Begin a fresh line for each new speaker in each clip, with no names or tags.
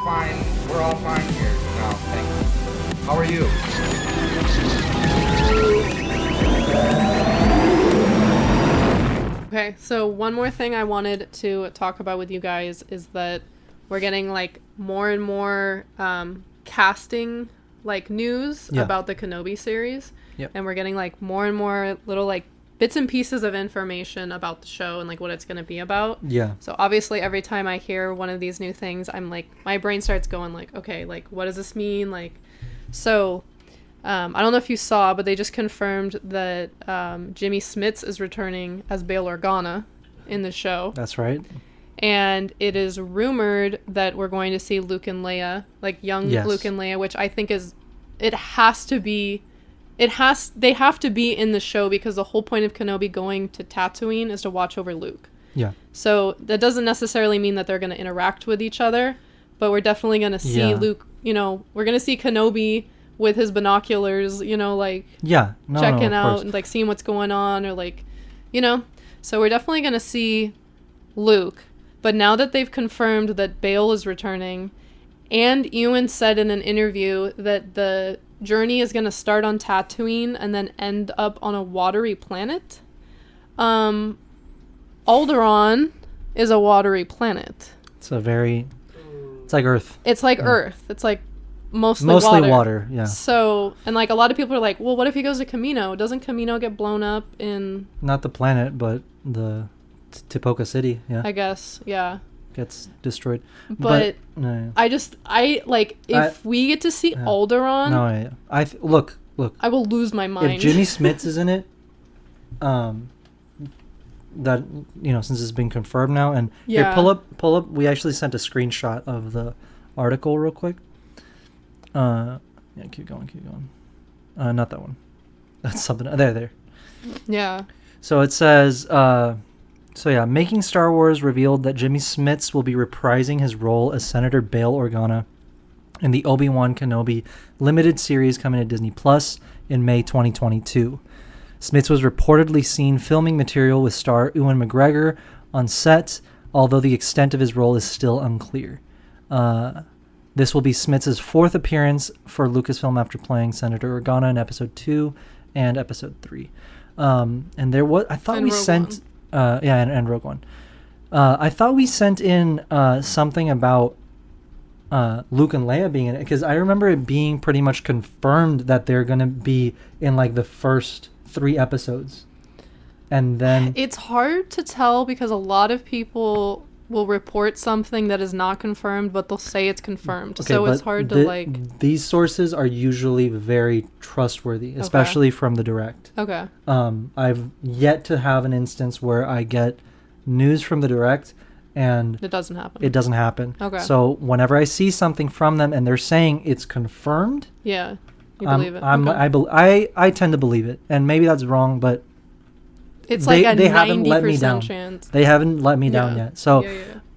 fine. We're all fine here now. Thanks. How are you?
Okay, so one more thing I wanted to talk about with you guys is that we're getting like more and more casting like news about the Kenobi series.
Yep.
And we're getting like more and more little like bits and pieces of information about the show and like what it's going to be about.
Yeah.
So obviously every time I hear one of these new things, I'm like, my brain starts going like, okay, like what does this mean? Like, so I don't know if you saw, but they just confirmed that Jimmy Smits is returning as Bail Organa in the show.
That's right.
And it is rumored that we're going to see Luke and Leia, like young Luke and Leia, which I think is, they have to be in the show because the whole point of Kenobi going to Tatooine is to watch over Luke.
Yeah.
So that doesn't necessarily mean that they're going to interact with each other, but we're definitely going to see Luke, you know, we're going to see Kenobi with his binoculars, you know, like checking out and like seeing what's going on or like, you know, so we're definitely going to see Luke. But now that they've confirmed that Bail is returning, and Ewan said in an interview that the journey is going to start on Tatooine and then end up on a watery planet. Alderaan is a watery planet.
It's like Earth.
It's like Earth. It's like mostly
water. Yeah.
So, and like a lot of people are like, well, what if he goes to Camino? Doesn't Camino get blown up in...
Not the planet, but the Tipoca City. Yeah.
I guess. Yeah.
Gets destroyed.
But
no.
If we get to see Alderaan...
No, look.
I will lose my mind.
If Jimmy Smits is in it, that, you know, since it's been confirmed now, and here, pull up. We actually sent a screenshot of the article real quick. Keep going. Not that one. That's something. There.
Yeah.
So it says, Making Star Wars revealed that Jimmy Smits will be reprising his role as Senator Bail Organa in the Obi-Wan Kenobi limited series coming to Disney Plus in May 2022. Smits was reportedly seen filming material with star Ewan McGregor on set, although the extent of his role is still unclear. This will be Smits' fourth appearance for Lucasfilm after playing Senator Organa in Episode 2 and Episode 3. And there was... I thought we sent... and Rogue One. I thought we sent in something about Luke and Leia being in it, because I remember it being pretty much confirmed that they're going to be in like the first 3 episodes. And then... It's
hard to tell because a lot of people will report something that is not confirmed, but they'll say it's confirmed. Okay, so it's hard to like...
These sources are usually very trustworthy, especially from the direct.
Okay.
I've yet to have an instance where I get news from the direct and... It doesn't happen.
Okay.
So whenever I see something from them and they're saying it's confirmed...
Yeah, you believe it.
I tend to believe it. And maybe that's wrong, but...
It's like a 90% chance.
They haven't let me down yet. So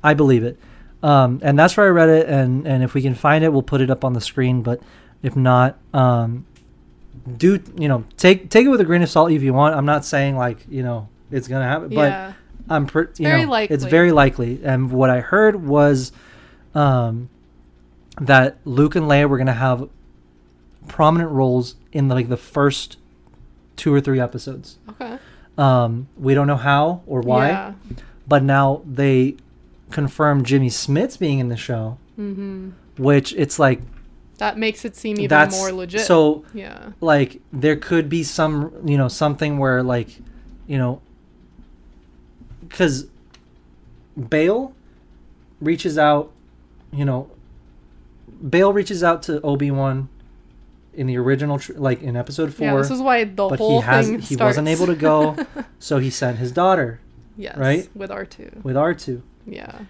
I believe it. And that's where I read it. And if we can find it, we'll put it up on the screen. But if not, take it with a grain of salt if you want. I'm not saying like, it's going to happen. But it's very likely. And what I heard was that Luke and Leia were going to have prominent roles in the first 2 or 3 episodes.
Okay.
We don't know how or why, but now they confirmed Jimmy Smits being in the show, which it's like...
That makes it seem even more legit.
So, like, there could be some, something where, like, because Bail reaches out, to Obi-Wan in the original, in episode 4.
Yeah, this is why the whole thing starts.
He wasn't able to go, so he sent his daughter.
Yes,
right?
With R2.
With R2.
Yeah.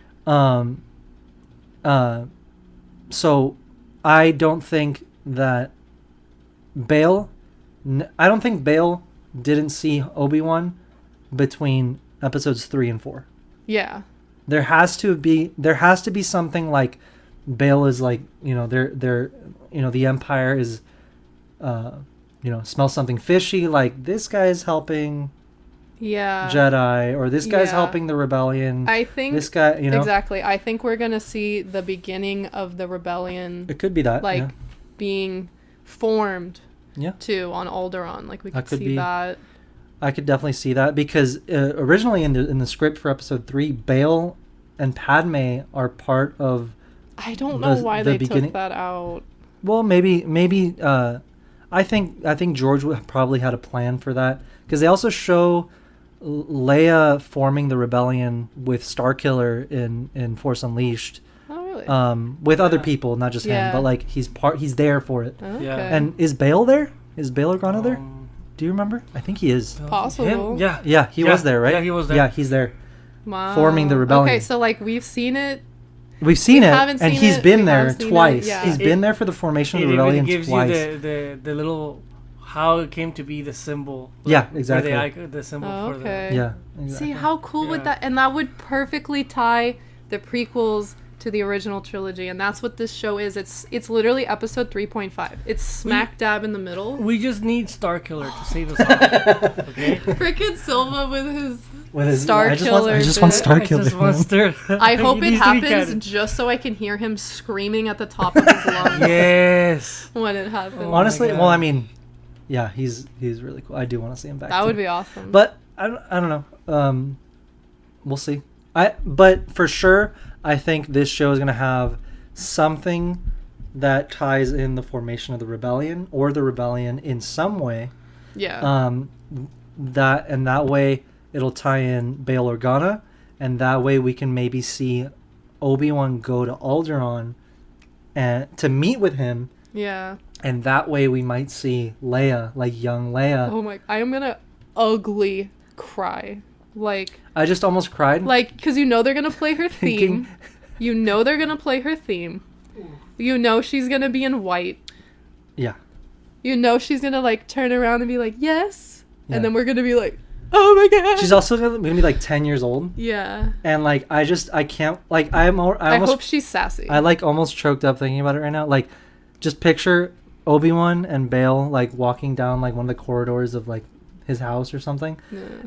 So I don't think that Bail... I don't think Bail didn't see Obi-Wan between episodes 3 and 4.
Yeah.
There has to be something like Bail is like, they're the Empire is, smells something fishy. Like, this guy is helping Jedi, or this guy's helping the rebellion.
I think
this guy,
exactly. I think we're gonna see the beginning of the rebellion.
It could be that,
being formed.
Yeah.
Too on Alderaan, like we could see that.
I could definitely see that because originally in the script for episode 3, Bail and Padme are part of.
I don't know why they took that out.
Well, maybe. I think George probably had a plan for that because they also show Leia forming the rebellion with Starkiller in Force Unleashed.
Oh really?
With other people, not just him, but like he's there for it.
Okay.
Yeah. And is Bail there? Is Bail Organa there? Do you remember? I think he is.
Possible.
Yeah, he was there, right?
Yeah, he was there.
Yeah, he's there.
Wow.
Forming the rebellion.
Okay, so like we've seen it.
We've seen it, and he's been there twice.
Yeah.
He's been there for the formation of the rebellion twice.
It gives you the little how it came to be the symbol.
Yeah, exactly.
The symbol for the.
Yeah. Exactly.
See how cool would that, and that would perfectly tie the prequels to the original trilogy, and that's what this show is. It's literally episode 3.5. It's smack dab in the middle.
We just need Starkiller to save us all. Okay.
Frickin' Silva with his Star Killer.
I just want Starkiller.
I hope it happens just so I can hear him screaming at the top of his lungs.
Yes.
When it happens.
Honestly, well, I mean, yeah, he's really cool. I do want to see him back.
That would be awesome.
But I don't know. We'll see. But for sure, I think this show is going to have something that ties in the formation of the rebellion or the rebellion in some way.
Yeah.
That way it'll tie in Bail Organa, and that way we can maybe see Obi-Wan go to Alderaan and to meet with him.
Yeah.
And that way we might see Leia, like young Leia.
Oh my! I am gonna ugly cry. Like
I just almost cried.
Like, because they're gonna play her theme. They're gonna play her theme. She's gonna be in white.
Yeah.
She's gonna like turn around and be like, yes, and then we're gonna be like, oh my god.
She's also gonna be like 10 years old.
Yeah.
And like I can't like I
hope she's sassy.
I like almost choked up thinking about it right now. Like, just picture Obi-Wan and Bail like walking down like one of the corridors of like his house or something,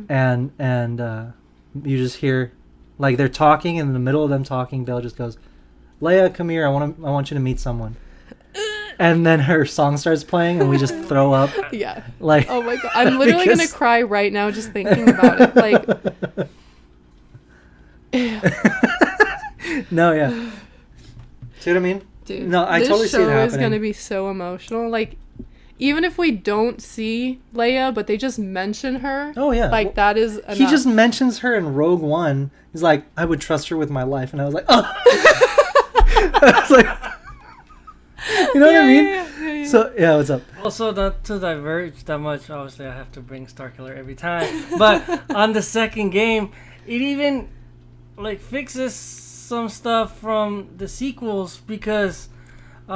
and you just hear like they're talking, and in the middle of them talking, Bail just goes, "Leia, come here. I want you to meet someone." And then her song starts playing, and we just throw up.
Yeah.
Like,
oh my god, I'm literally gonna cry right now just thinking about it. Like,
no, yeah. See what I mean?
Dude,
no, I totally see it happening.
This show is gonna be so emotional. Like, even if we don't see Leia, but they just mention her.
Oh yeah.
Like, that is enough.
He just mentions her in Rogue One. He's like, I would trust her with my life, and I was like, oh. I was like, you know what I mean? Yeah. So yeah, what's up?
Also, not to diverge that much, obviously I have to bring Starkiller every time. But on the second game, it even like fixes some stuff from the sequels because they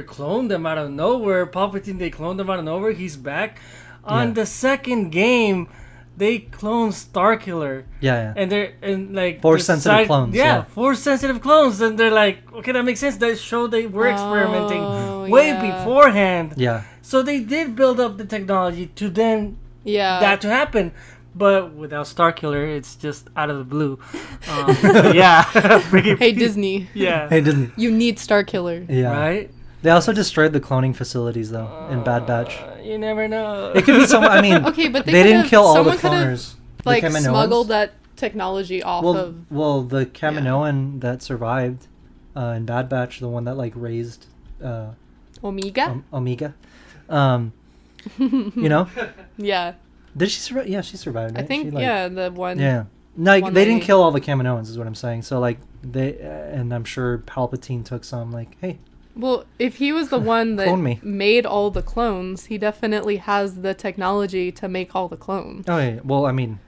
cloned them out of nowhere. Palpatine, they cloned them out of nowhere. He's back. On the second game, they clone Starkiller.
Yeah.
And they're
Force sensitive clones.
Yeah, Force sensitive clones. And they're like, okay, that makes sense. That show they were experimenting way beforehand.
Yeah.
So they did build up the technology to then that to happen. But without Starkiller, it's just out of the blue. Yeah.
Hey, Disney.
Yeah.
Hey, Disney.
You need Starkiller.
Yeah.
Right?
They also destroyed the cloning facilities, though, in Bad Batch.
You never know.
It could be someone, I mean,
okay, but
they didn't kill all the cloners.
Like, smuggled that technology off of...
Well, the Kaminoan that survived in Bad Batch, the one that, like, raised...
Omega?
Omega. You know?
Yeah.
Did she survive? Yeah, she survived, right?
I think, the one...
Yeah. No, they didn't kill all the Kaminoans, is what I'm saying. So, like, and I'm sure Palpatine took some, like, hey...
Well, if he was the one that made all the clones, he definitely has the technology to make all the clones.
Oh, yeah. Well, I mean,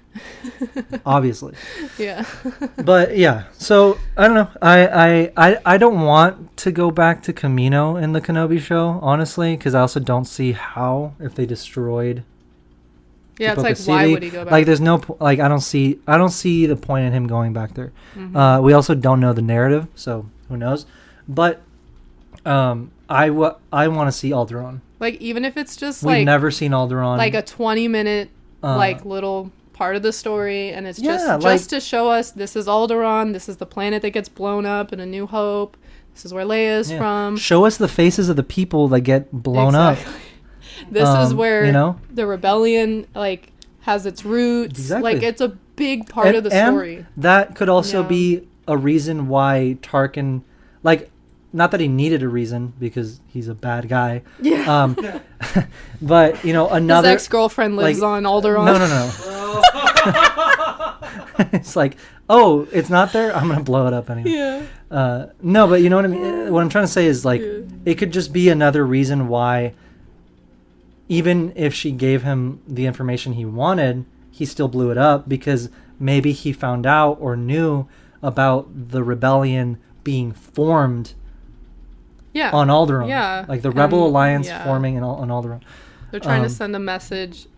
obviously.
Yeah.
But, yeah. So, I don't know. I don't want to go back to Kamino in the Kenobi show, honestly, because I also don't see how if they destroyed...
Yeah, it's like, why would he go back?
Like, there's no... Like, I don't see the point in him going back there. Mm-hmm. We also don't know the narrative, so who knows. But... I want to see Alderaan.
Like, even if it's just
we've never seen Alderaan.
Like a 20-minute like little part of the story, and it's just to show us this is Alderaan, this is the planet that gets blown up in A New Hope, this is where Leia is from.
Show us the faces of the people that get blown up.
This is where the rebellion like has its roots.
Exactly.
Like it's a big part of the story.
And that could also be a reason why Tarkin, like, not that he needed a reason because he's a bad guy. Yeah. But another
his ex-girlfriend lives on Alderaan.
No. It's like, oh, it's not there. I'm gonna blow it up anyway. Yeah. No, but you know what I mean. What I'm trying to say is like, it could just be another reason why. Even if she gave him the information he wanted, he still blew it up because maybe he found out or knew about the rebellion being formed on Alderaan. Yeah. Like the Rebel Alliance forming on Alderaan.
They're trying to send a message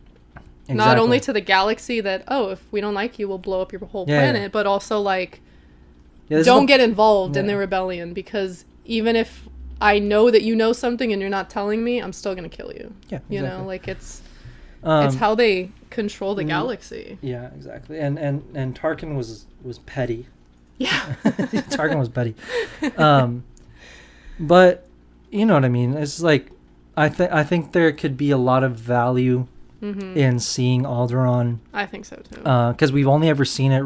not only to the galaxy that, if we don't like you, we'll blow up your whole planet, but also like, don't get involved in the rebellion because even if I know that you know something and you're not telling me, I'm still going to kill you. Yeah, exactly. You know, like it's how they control the galaxy.
Yeah, exactly. And Tarkin was petty.
Yeah.
Tarkin was petty. But you know what I mean? It's like I think there could be a lot of value in seeing Alderaan.
I think so too.
Cuz we've only ever seen it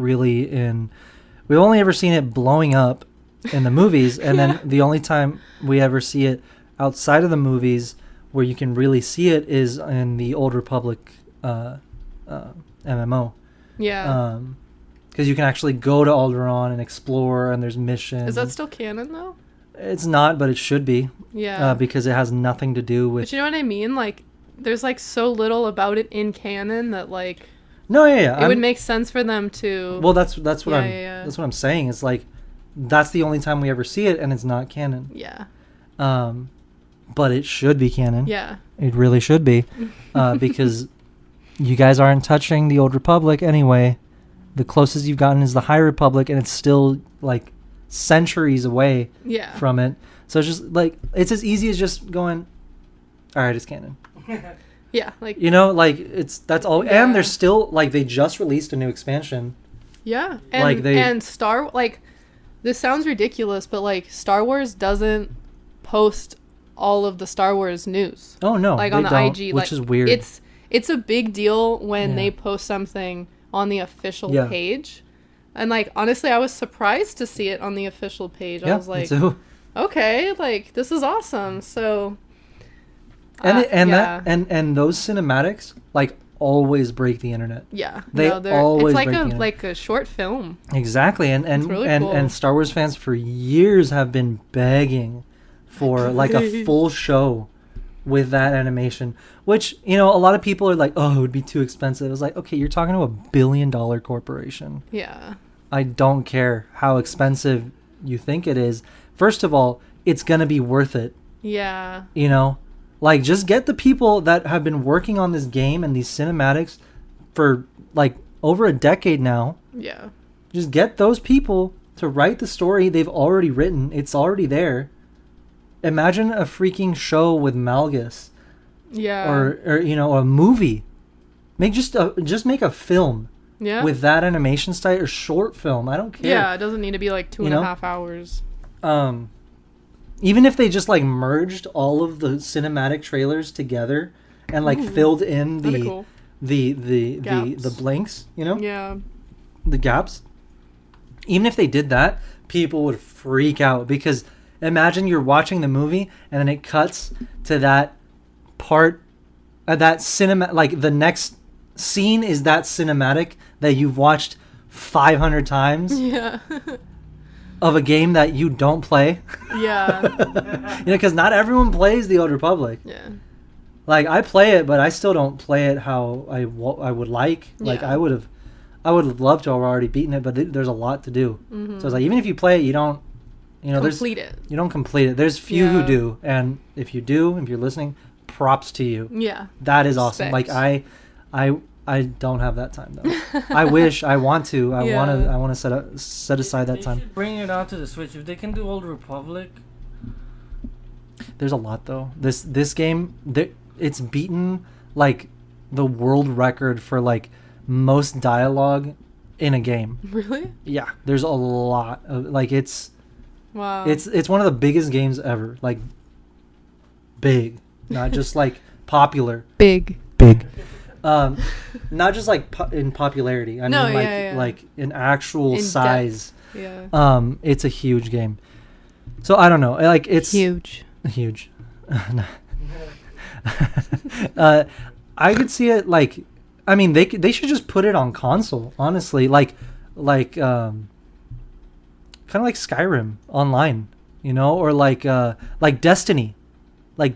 blowing up in the movies, and then the only time we ever see it outside of the movies where you can really see it is in the Old Republic MMO.
Yeah.
Because you can actually go to Alderaan and explore, and there's missions.
Is that still canon though?
It's not, but it should be.
Yeah.
Because it has nothing to do with.
But you know what I mean? Like, there's like so little about it in canon that like.
No, yeah.
It would make sense for them to.
Well, that's what that's what I'm saying. It's like. That's the only time we ever see it, and it's not canon.
Yeah.
But it should be canon.
Yeah.
It really should be, because you guys aren't touching the Old Republic anyway. The closest you've gotten is the High Republic, and it's still like centuries away from it. So it's just like it's as easy as just going, all right, it's canon.
Yeah, like
that's all. Yeah. And there's still like they just released a new expansion.
Yeah, and this sounds ridiculous, but like Star Wars doesn't post all of the Star Wars news.
Oh no,
like on the IG,
which is weird.
It's a big deal when they post something on the official page, and like honestly, I was surprised to see it on the official page. I was like, okay, like this is awesome. So,
and those cinematics like always break the internet.
Yeah,
they always break the internet.
Like a short film.
Exactly, and really cool. And Star Wars fans for years have been begging for like a full show with that animation, which a lot of people are like, oh, it would be too expensive. It's like, okay, you're talking to $1 billion corporation.
Yeah,
I don't care how expensive you think it is. First of all, it's gonna be worth it.
Yeah,
like, just get the people that have been working on this game and these cinematics for, like, over a decade now.
Yeah.
Just get those people to write the story they've already written. It's already there. Imagine a freaking show with Malgus.
Yeah.
Or a movie. Just make a film.
Yeah.
With that animation style or short film. I don't care.
Yeah, it doesn't need to be, like, 2.5 hours.
Even if they just like merged all of the cinematic trailers together and like filled in the blanks,
Yeah.
The gaps. Even if they did that, people would freak out because imagine you're watching the movie and then it cuts to that part that cinema, like the next scene is that cinematic that you've watched 500 times.
Yeah.
Of a game that you don't play.
Yeah.
Because not everyone plays the Old Republic.
Yeah.
Like, I play it, but I still don't play it how I would like. Yeah. Like, I would have loved to have already beaten it, but there's a lot to do. Mm-hmm. So it's like, even if you play it, you don't,
complete it.
You don't complete it. There's few who do. And if you do, if you're listening, props to you.
Yeah.
That is awesome. Like, I don't have that time though. I wish. I want to. I want to set aside that time.
Should bring it out to the Switch if they can do Old Republic.
There's a lot though. This game, it's beaten like the world record for like most dialogue in a game.
Really?
Yeah, there's a lot of like it's one of the biggest games ever. Like big, not just like popular.
Big.
Not just like in popularity. I mean like in actual in size.
Depth. Yeah.
It's a huge game. So I don't know. Like it's
huge.
I could see it like, I mean, they should just put it on console, honestly, like kind of like Skyrim online, you know, or like Destiny, Yeah,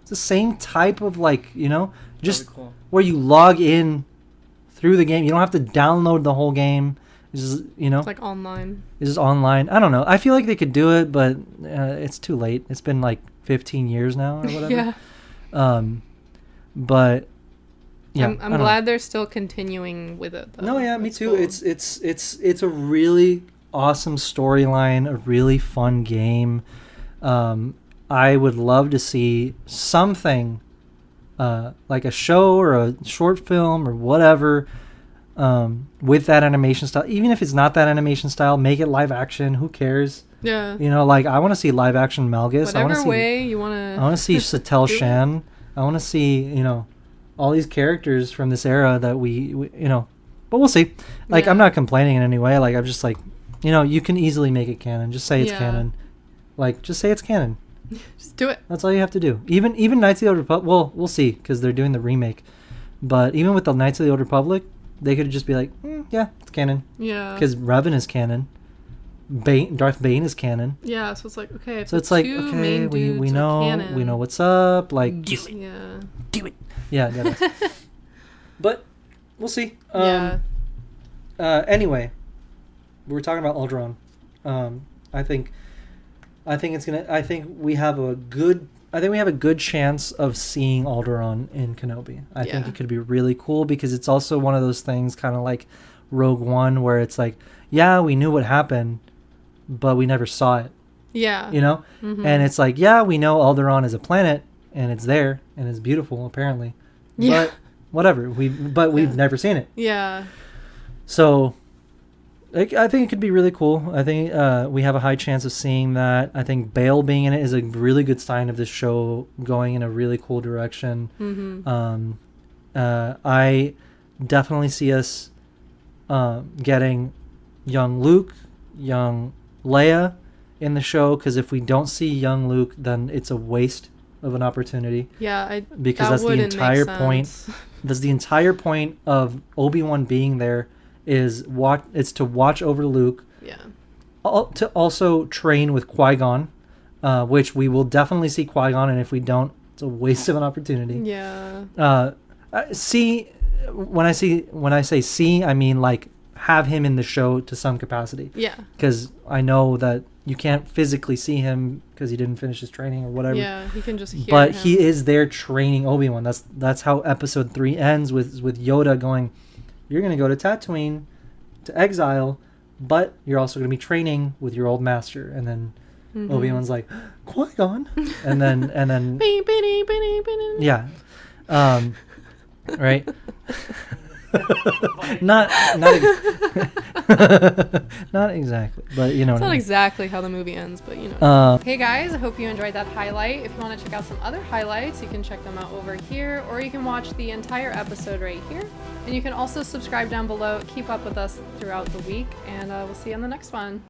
it's the same type of like, you know, just cool. Where you log in through the game, you don't have to download the whole game. It's just, you know,
it's like online.
It's just online. I don't know. I feel like they could do it, but it's too late. It's been like 15 years now or whatever. Yeah. But yeah,
I'm glad they're still continuing with it though.
No, yeah, me too. Cool. It's a really awesome storyline, a really fun game. I would love to see something like a show or a short film or whatever with that animation style. Even if it's not that animation style, make it live action. Who cares? Yeah. You know, like I want to see live action Malgus.
Whatever way you want to.
I want to see Satel Shan. I want to see, you know, all these characters from this era that we you know, but we'll see. Like, I'm not complaining in any way. Like, I'm just like, you know, you can easily make it canon. Just say it's canon. Like, just say it's canon.
Just do it.
That's all you have to do. Even Knights of the Old Republic. Well, we'll see because they're doing the remake. But even with the Knights of the Old Republic, they could just be like, yeah, it's canon. Yeah. Because Revan is canon. Darth Bane is canon.
Yeah, so it's like, okay.
So it's like, okay, we know what's up. Like,
do it. Yeah.
Do it. Yeah. But we'll see. Anyway, we were talking about Alderaan. I think we have a good chance of seeing Alderaan in Kenobi. I think it could be really cool because it's also one of those things kind of like Rogue One where it's like, yeah, we knew what happened, but we never saw it. Yeah. You know? Mm-hmm. And it's like, yeah, we know Alderaan is a planet and it's there and it's beautiful apparently. Yeah. But whatever. We've never seen it. Yeah. So I think it could be really cool. I think we have a high chance of seeing that. I think Bale being in it is a really good sign of this show going in a really cool direction. Mm-hmm. I definitely see us getting young Luke, young Leia in the show, because if we don't see young Luke, then it's a waste of an opportunity. Yeah, because that's the entire point. That's the entire point of Obi-Wan being there. It's to watch over Luke. Yeah. To also train with Qui-Gon, which we will definitely see Qui-Gon, and if we don't, it's a waste of an opportunity. Yeah. When I say see, I mean like have him in the show to some capacity. Yeah. Because I know that you can't physically see him because he didn't finish his training or whatever. Yeah, he can just hear him. He is there training Obi-Wan. That's how Episode 3 ends with Yoda going, you're going to go to Tatooine to exile, but you're also going to be training with your old master. And then Obi-Wan's like, Qui-Gon. And then yeah. Right. not exactly, but you know.
It's not exactly how the movie ends, but you know. Hey guys, I hope you enjoyed that highlight. If you want to check out some other highlights, you can check them out over here, or you can watch the entire episode right here. And you can also subscribe down below. Keep up with us throughout the week, and we'll see you on the next one.